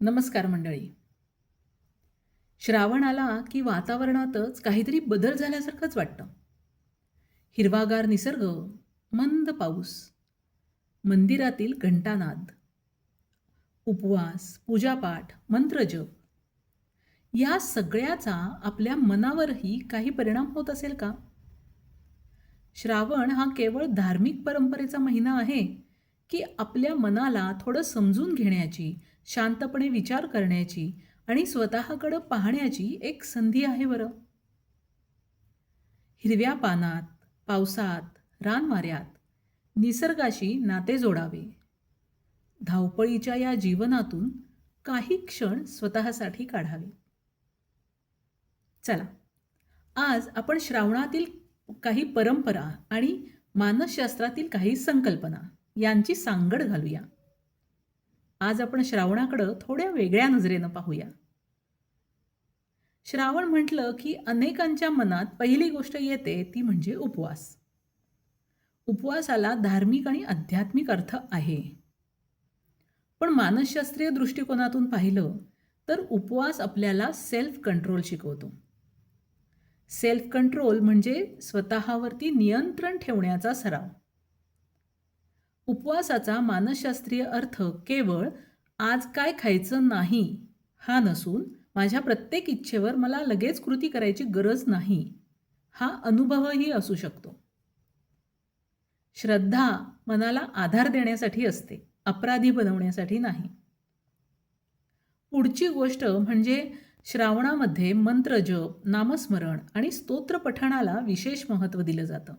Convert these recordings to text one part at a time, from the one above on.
नमस्कार मंडळी. श्रावण आला की वातावरणातच काहीतरी बदल झाल्यासारखंच वाटतं. हिरवागार निसर्ग, मंद पाऊस, मंदिरातील घंटानाद, उपवास, पूजापाठ, मंत्रजप या सगळ्याचा आपल्या मनावरही काही परिणाम होत असेल का? श्रावण हा केवळ धार्मिक परंपरेचा महिना आहे, की आपल्या मनाला थोडं समजून घेण्याची, शांतपणे विचार करण्याची आणि स्वतःकडं पाहण्याची एक संधी आहे बरं? हिरव्या पानात, पावसात, रानवाऱ्यात निसर्गाशी नाते जोडावे. धावपळीच्या या जीवनातून काही क्षण स्वतःसाठी काढावे. चला, आज आपण श्रावणातील काही परंपरा आणि मानसशास्त्रातील काही संकल्पना यांची सांगड घालूया. आज आपण श्रावणाकडं थोड्या वेगळ्या नजरेनं पाहूया. श्रावण म्हटलं की अनेकांच्या मनात पहिली गोष्ट येते ती म्हणजे उपवास. उपवासाला धार्मिक आणि आध्यात्मिक अर्थ आहे. पण मानसशास्त्रीय दृष्टिकोनातून पाहिलं तर उपवास आपल्याला सेल्फ कंट्रोल शिकवतो. सेल्फ कंट्रोल म्हणजे स्वतःवरती नियंत्रण ठेवण्याचा सराव. उपवासाचा मानसशास्त्रीय अर्थ केवळ आज काय खायचं नाही हा नसून माझ्या प्रत्येक इच्छेवर मला लगेच कृती करायची गरज नाही हा अनुभवही असू शकतो. श्रद्धा मनाला आधार देण्यासाठी असते, अपराधी बनवण्यासाठी नाही. पुढची गोष्ट म्हणजे श्रावणामध्ये मंत्रजप, नामस्मरण आणि स्तोत्र पठणाला विशेष महत्त्व दिलं जातं.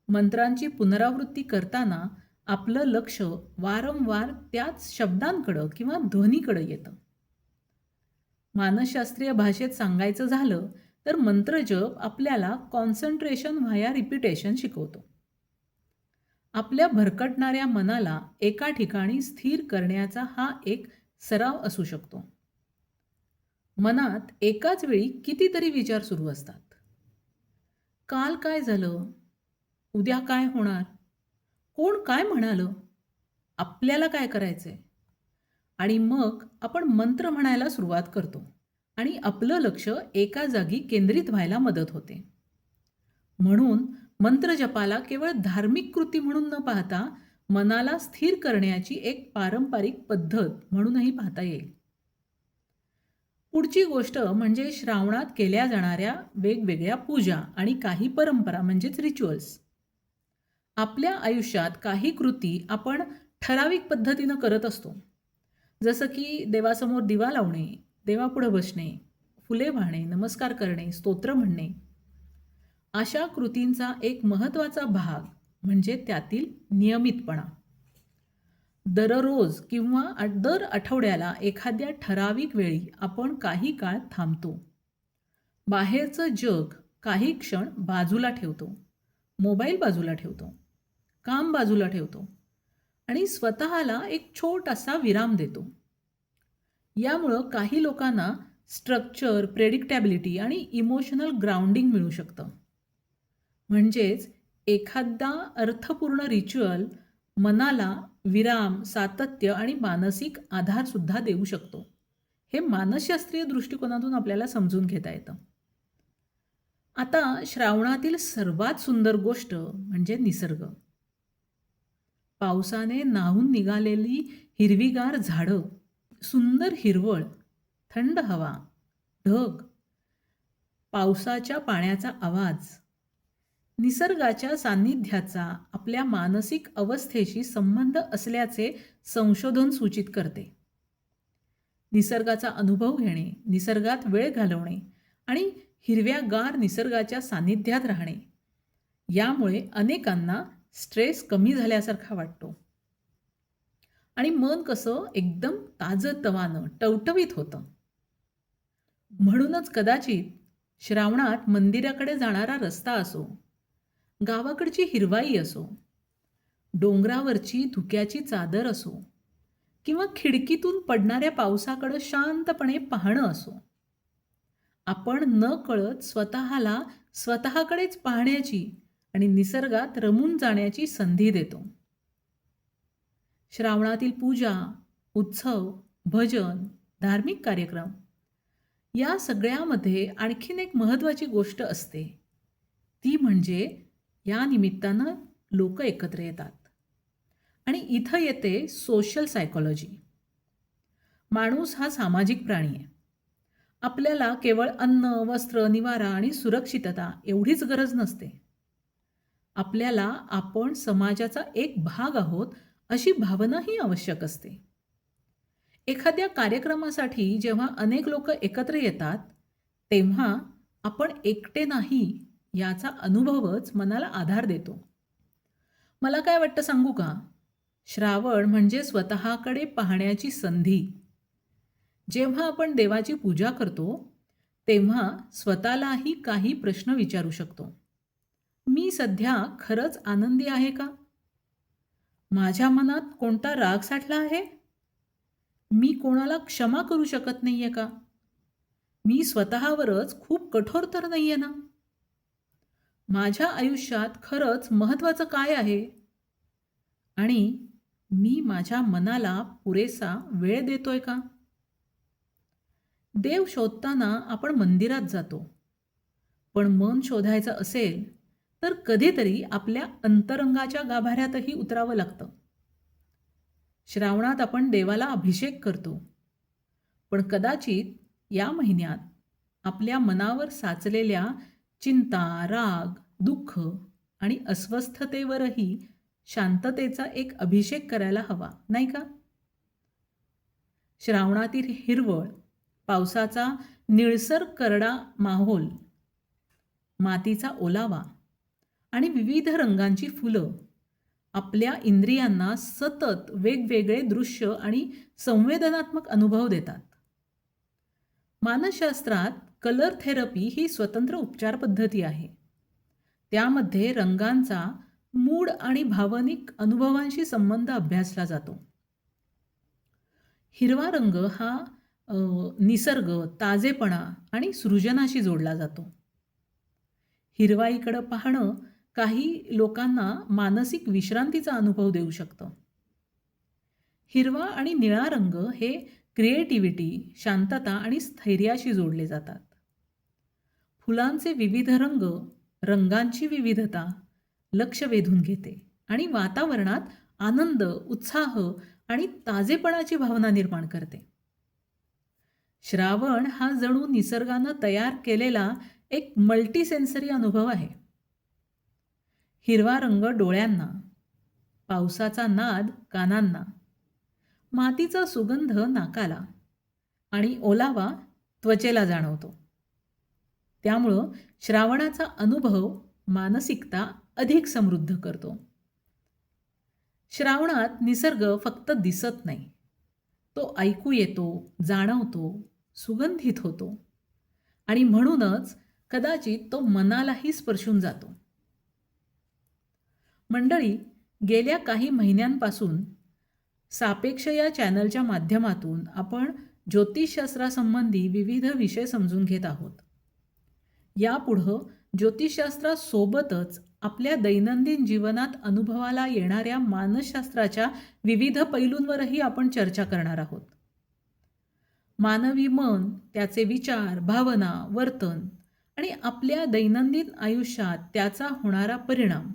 मंत्रांची पुनरावृत्ती करताना आपलं लक्ष वारंवार त्याच शब्दांकडं किंवा ध्वनीकडं येतं. मानसशास्त्रीय भाषेत सांगायचं झालं तर मंत्रजप आपल्याला कॉन्सन्ट्रेशन व्हाया रिपिटेशन शिकवतो. आपल्या भरकटणाऱ्या मनाला एका ठिकाणी स्थिर करण्याचा हा एक सराव असू शकतो. मनात एकाच वेळी कितीतरी विचार सुरू असतात. काल काय झालं? उद्या काय होणार? कोण काय म्हणालं? आपल्याला काय करायचंय? आणि मग आपण मंत्र म्हणायला सुरुवात करतो आणि आपलं लक्ष एका जागी केंद्रित व्हायला मदत होते. म्हणून मंत्रजपाला केवळ धार्मिक कृती म्हणून न पाहता मनाला स्थिर करण्याची एक पारंपरिक पद्धत म्हणूनही पाहता येईल. पुढची गोष्ट म्हणजे श्रावणात केल्या जाणाऱ्या वेगवेगळ्या पूजा आणि काही परंपरा म्हणजेच रिच्युअल्स. आपल्या आयुष्यात काही कृती आपण ठराविक पद्धतीनं करत असतो. जसं की देवासमोर दिवा लावणे, देवापुढं बसणे, फुले वाहणे, नमस्कार करणे, स्तोत्र म्हणणे. अशा कृतींचा एक महत्त्वाचा भाग म्हणजे त्यातील नियमितपणा. दररोज किंवा दर आठवड्याला एखाद्या ठराविक वेळी आपण काही काळ थांबतो. बाहेरचं जग काही क्षण बाजूला ठेवतो. मोबाईल बाजूला ठेवतो. काम बाजूला ठेवतो आणि स्वतःला एक छोटासा विराम देतो. यामुळं काही लोकांना स्ट्रक्चर, प्रेडिक्टॅबिलिटी आणि इमोशनल ग्राउंडिंग मिळू शकतं. म्हणजेच एखादा अर्थपूर्ण रिच्युअल मनाला विराम, सातत्य आणि मानसिक आधारसुद्धा देऊ शकतो. हे मानसशास्त्रीय दृष्टिकोनातून आपल्याला समजून घेता येतं. आता श्रावणातील सर्वात सुंदर गोष्ट म्हणजे निसर्ग. पावसाने न्हाऊन निघालेली हिरवीगार झाडं, सुंदर हिरवळ, थंड हवा, ढग, पावसाच्या पाण्याचा आवाज. निसर्गाच्या सान्निध्याचा आपल्या मानसिक अवस्थेशी संबंध असल्याचे संशोधन सूचित करते. निसर्गाचा अनुभव घेणे, निसर्गात वेळ घालवणे आणि हिरव्यागार निसर्गाच्या सान्निध्यात राहणे यामुळे अनेकांना स्ट्रेस कमी झाल्यासारखा वाटतो आणि मन कसं एकदम ताजंतवानं, टवटवीत होतं. म्हणूनच कदाचित श्रावणात मंदिराकडे जाणारा रस्ता असो, गावाकडची हिरवाई असो, डोंगरावरची धुक्याची चादर असो किंवा खिडकीतून पडणाऱ्या पावसाकडं शांतपणे पाहणं असो, आपण नकळत स्वतःला स्वतःकडेच पाहण्याची आणि निसर्गात रमून जाण्याची संधी देतो. श्रावणातील पूजा, उत्सव, भजन, धार्मिक कार्यक्रम या सगळ्यामध्ये आणखीन एक महत्त्वाची गोष्ट असते. ती म्हणजे या निमित्तानं लोक एकत्र येतात. आणि इथं येते सोशल सायकॉलॉजी. माणूस हा सामाजिक प्राणी आहे. आपल्याला केवळ अन्न, वस्त्र, निवारा आणि सुरक्षितता एवढीच गरज नसते. आपल्याला आपण समाजाचा एक भाग आहोत अशी भावनाही आवश्यक असते. एखाद्या कार्यक्रमासाठी जेव्हा अनेक लोक एकत्र येतात, तेव्हा आपण एकटे नाही याचा अनुभवच मनाला आधार देतो. मला काय वाटतं सांगू का? श्रावण म्हणजे स्वतःकडे पाहण्याची संधी. जेव्हा आपण देवाची पूजा करतो, तेव्हा स्वतःलाही काही प्रश्न विचारू शकतो. मी सध्या खरंच आनंदी आहे का? माझ्या मनात कोणता राग साठला आहे? मी कोणाला क्षमा करू शकत नाहीये का? मी स्वतःवरच खूप कठोर तर नाहीये ना? माझ्या आयुष्यात खरंच महत्त्वाचं काय आहे? आणि मी माझ्या मनाला पुरेसा वेळ देतोय का? देव शोधताना आपण मंदिरात जातो. पण मन शोधायचं असेल तर कधीतरी आपल्या अंतरंगाच्या गाभाऱ्यातही उतरावं लागतं. श्रावणात आपण देवाला अभिषेक करतो. पण कदाचित या महिन्यात आपल्या मनावर साचलेल्या चिंता, राग, दुःख आणि अस्वस्थतेवरही शांततेचा एक अभिषेक करायला हवा, नाही का? श्रावणातील हिरवळ, पावसाचा निळसर करडा माहोल, मातीचा ओलावा आणि विविध रंगांची फुलं आपल्या इंद्रियांना सतत वेगवेगळे दृश्य आणि संवेदनात्मक अनुभव देतात. मानसशास्त्रात कलर थेरपी ही स्वतंत्र उपचार पद्धती आहे. त्यामध्ये रंगांचा मूड आणि भावनिक अनुभवांशी संबंध अभ्यासला जातो. हिरवा रंग हा निसर्ग, ताजेपणा आणि सृजनाशी जोडला जातो. हिरवाईकडं पाहणं काही लोकांना मानसिक विश्रांतीचा अनुभव देऊ शकतं. हिरवा आणि निळा रंग हे क्रिएटिव्हिटी, शांतता आणि स्थैर्याशी जोडले जातात. फुलांचे विविध रंग, रंगांची विविधता लक्ष वेधून घेते आणि वातावरणात आनंद, उत्साह आणि ताजेपणाची भावना निर्माण करते. श्रावण हा जणू निसर्गानं तयार केलेला एक मल्टीसेन्सरी अनुभव आहे. हिरवा रंग डोळ्यांना, पावसाचा नाद कानांना, मातीचा सुगंध नाकाला आणि ओलावा त्वचेला जाणवतो. त्यामुळं श्रावणाचा अनुभव मानसिकता अधिक समृद्ध करतो. श्रावणात निसर्ग फक्त दिसत नाही, तो ऐकू येतो, जाणवतो, सुगंधित होतो आणि म्हणूनच कदाचित तो मनालाही स्पर्शून जातो. मंडळी, गेल्या काही महिन्यांपासून सापेक्ष या चॅनलच्या माध्यमातून आपण ज्योतिषशास्त्रासंबंधी विविध विषय समजून घेत आहोत. यापुढं ज्योतिषशास्त्रासोबतच आपल्या दैनंदिन जीवनात अनुभवाला येणाऱ्या मानसशास्त्राच्या विविध पैलूंवरही आपण चर्चा करणार आहोत. मानवी मन, त्याचे विचार, भावना, वर्तन आणि आपल्या दैनंदिन आयुष्यात त्याचा होणारा परिणाम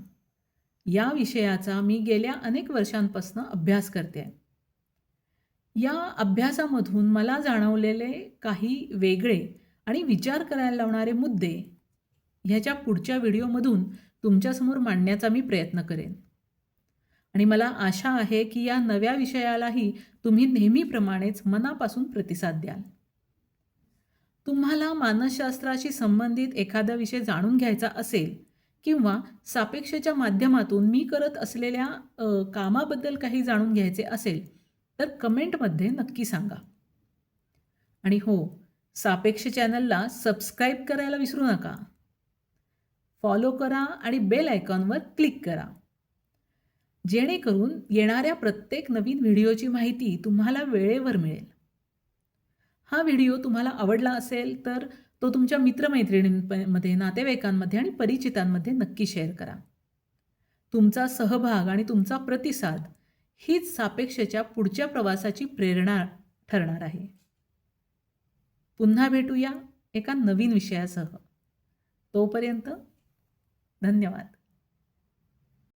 या विषयाचा मी गेल्या अनेक वर्षांपासून अभ्यास करते. या अभ्यासामधून मला जाणवलेले काही वेगळे आणि विचार करायला लावणारे मुद्दे ह्याच्या पुढच्या व्हिडिओमधून तुमच्यासमोर मांडण्याचा मी प्रयत्न करेन. आणि मला आशा आहे की या नव्या विषयालाही तुम्ही नेहमीप्रमाणेच मनापासून प्रतिसाद द्याल. तुम्हाला मानसशास्त्राशी संबंधित एखादा विषय जाणून घ्यायचा असेल किंवा सापेक्षच्या माध्यमातून मी करत असलेल्या कामाबद्दल काही जाणून घ्यायचे असेल तर कमेंटमध्ये नक्की सांगा. आणि हो, सापेक्ष चॅनलला सबस्क्राईब करायला विसरू नका. फॉलो करा आणि बेल आयकॉनवर क्लिक करा, जेणेकरून येणाऱ्या प्रत्येक नवीन व्हिडिओची माहिती तुम्हाला वेळेवर मिळेल. हा व्हिडिओ तुम्हाला आवडला असेल तर तो तुमच्या मित्रमैत्रिणींमध्ये, नातेवाईकांमध्ये आणि परिचितांमध्ये नक्की शेअर करा. तुमचा सहभाग आणि तुमचा प्रतिसाद हीच सापेक्षच्या पुढच्या प्रवासाची प्रेरणा ठरणार आहे. पुन्हा भेटूया एका नवीन विषयासह. तोपर्यंत धन्यवाद.